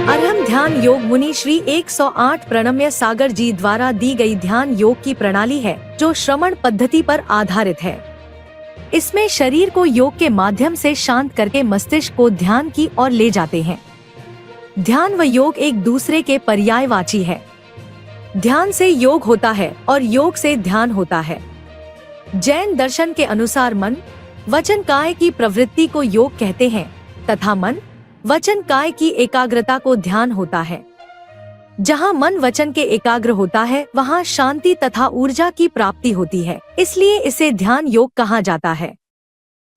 अर्हम ध्यान योग मुनि श्री 108 प्रणम्य सागर जी द्वारा दी गई ध्यान योग की प्रणाली है जो श्रवण पद्धति पर आधारित है। इसमें शरीर को योग के माध्यम से शांत करके मस्तिष्क को ध्यान की ओर ले जाते हैं। ध्यान व योग एक दूसरे के पर्यायवाची है। ध्यान से योग होता है और योग से ध्यान होता है। जैन दर्शन के अनुसार मन वचन काय की प्रवृत्ति को योग कहते हैं तथा मन वचन काय की एकाग्रता को ध्यान होता है। जहाँ मन वचन के एकाग्र होता है वहाँ शांति तथा ऊर्जा की प्राप्ति होती है, इसलिए इसे ध्यान योग कहा जाता है।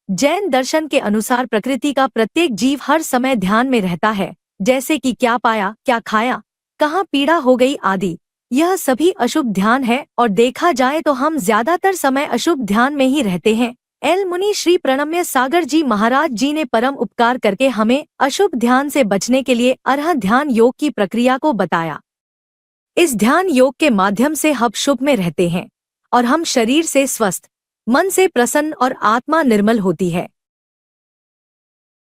जैन दर्शन के अनुसार प्रकृति का प्रत्येक जीव हर समय ध्यान में रहता है, जैसे कि क्या पाया, क्या खाया, कहाँ पीड़ा हो गई आदि। यह सभी अशुभ ध्यान है और देखा जाए तो हम ज्यादातर समय अशुभ ध्यान में ही रहते हैं। एल मुनि श्री प्रणम्य सागर जी महाराज जी ने परम उपकार करके हमें अशुभ ध्यान से बचने के लिए अर्ह ध्यान योग की प्रक्रिया को बताया। इस ध्यान योग के माध्यम से हम शुभ में रहते हैं और हम शरीर से स्वस्थ, मन से प्रसन्न और आत्मा निर्मल होती है।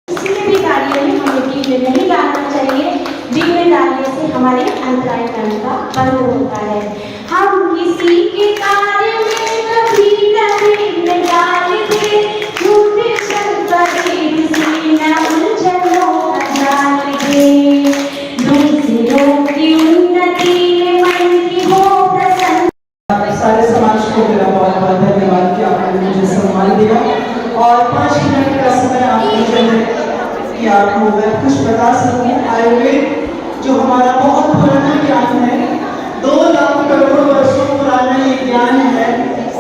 किसी भी कार्य में हमें बीच में नहीं डालना चाहिए। बीच में डालने से हमारे अंतराय करने का बंद होता है। हम किसी के कार्य में कभी नहीं डालते, झूठे शब्द किसी न उलझनों का डालेंगे। दूसरों की उन्नति में मन की हो प्रसन्न। सारे समाज को मेरा बहुत बहुत धन्यवाद कि आपने मुझे सम्मान दिया और 5 मिनट का समय आपने कि आपको मैं कुछ बता सकूं। आयुर्वेद जो हमारा बहुत पुराना ज्ञान है, 2 लाख करोड़ वर्षों पुराना ये ज्ञान है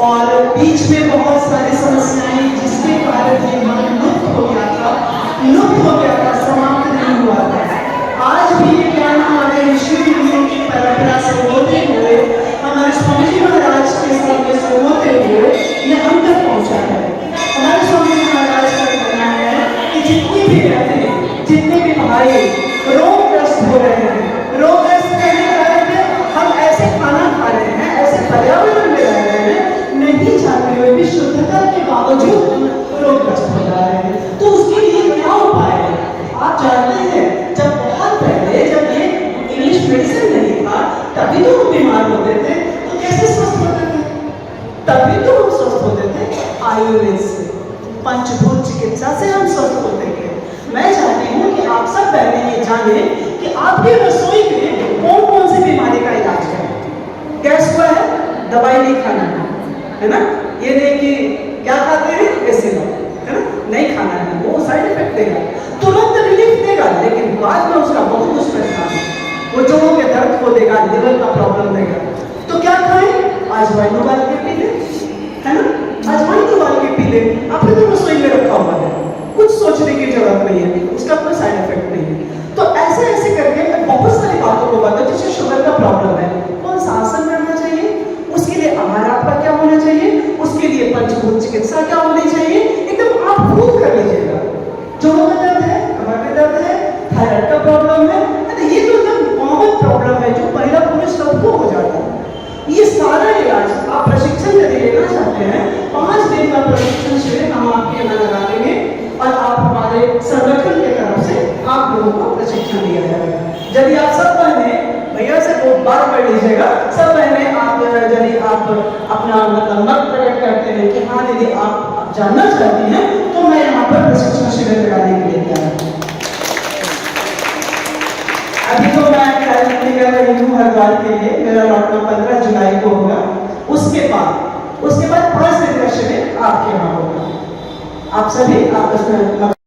और बीच में बहुत सारी समस्याएं जिसके कारण ये मन लुप्त हो गया था, समाप्त नहीं हुआ था। आज भी ये ज्ञान हमारे ऋषि मुनियों की परंपरा से होते हुए, हमारे स्वामी जी महाराज के सामने से होते हुए ये हम तक पहुंचा है। हमारे स्वामी महाराज का कहना है कि जितने भी रहते हैं, जितने भी भाई रोगग्रस्त हो रहे हैं, रोगग्रस्त रहने के कारण हम ऐसे खाना खा रहे हैं, ऐसे पर्यावरण में रह रहे हैं, नहीं जानते हुए भी शुद्धता के बावजूद रोगग्रस्त हो जा रहे हैं। तो उसके लिए क्या उपाय है? आप जानते हैं जब बहुत पहले जब ये इंग्लिश मेडिसिन नहीं था तभी तो हम बीमार होते थे, तो कैसे स्वस्थ होते थे? तभी तो हम स्वस्थ होते थे आयुर्वेद से, पंचभूत चिकित्सा से हम स्वस्थ होते थे। मैं चाहती हूँ कि आप सब पहले ये जाने कि आपके रसोई में कौन कौन सी बीमारी का इलाज है। गैस हुआ है, दवाई नहीं खाना है ना, ये नहीं कि क्या खाते हैं ऐसे है ना, नहीं खाना है, वो साइड इफेक्ट देगा, तुरंत रिलीफ देगा, लेकिन बाद में उसका बहुत दुष्परिणाम है। वो जोड़ों के दर्द को देगा, लिवर का प्रॉब्लम देगा। तो क्या खाएं? अजवाइन उबाल के पी ले, है ना, अजवाइन उबाल के पी ले। आपने तो रसोई में रखा हुआ है, कुछ सोचने की जरूरत नहीं है, उसका कोई साइड इफेक्ट नहीं है। तो ऐसे ऐसे करके मैं बहुत सारी बातों को बताऊं। जैसे शुगर का प्रॉब्लम है, कौन सा आसन करना चाहिए, उसके लिए आहार आपका क्या होना चाहिए, उसके लिए पंचभूत चिकित्सा क्या होनी चाहिए, एकदम आप खुद कर लीजिएगा। जोड़ों में दर्द है, कमर में दर्द है, थायराइड का प्रॉब्लम है, ये तो एकदम कॉमन प्रॉब्लम है जो महिला पुरुष सबको हो जाता है। ये सारा इलाज आप प्रशिक्षण यदि लेना चाहते हैं, 5 दिन का प्रशिक्षण शिविर हम आपके यहाँ लगा देंगे और आप हमारे संगठन की तरफ से आप लोगों को प्रशिक्षण दिया जाएगा। यदि आप सब बहने भैया से वो बात कर लीजिएगा, सब बहने आप यदि आप अपना मतलब मत प्रकट करते हैं कि हाँ दीदी आप जानना चाहती हैं, तो मैं यहाँ पर प्रशिक्षण शिविर लगाने के लिए तैयार हूँ। अभी तो मैं तैयारी कर रही हूँ हरिद्वार के लिए, मेरा लौटना 15 जुलाई को होगा। उसके बाद 5 दिन का शिविर आपके यहाँ होगा। आप सभी आपस में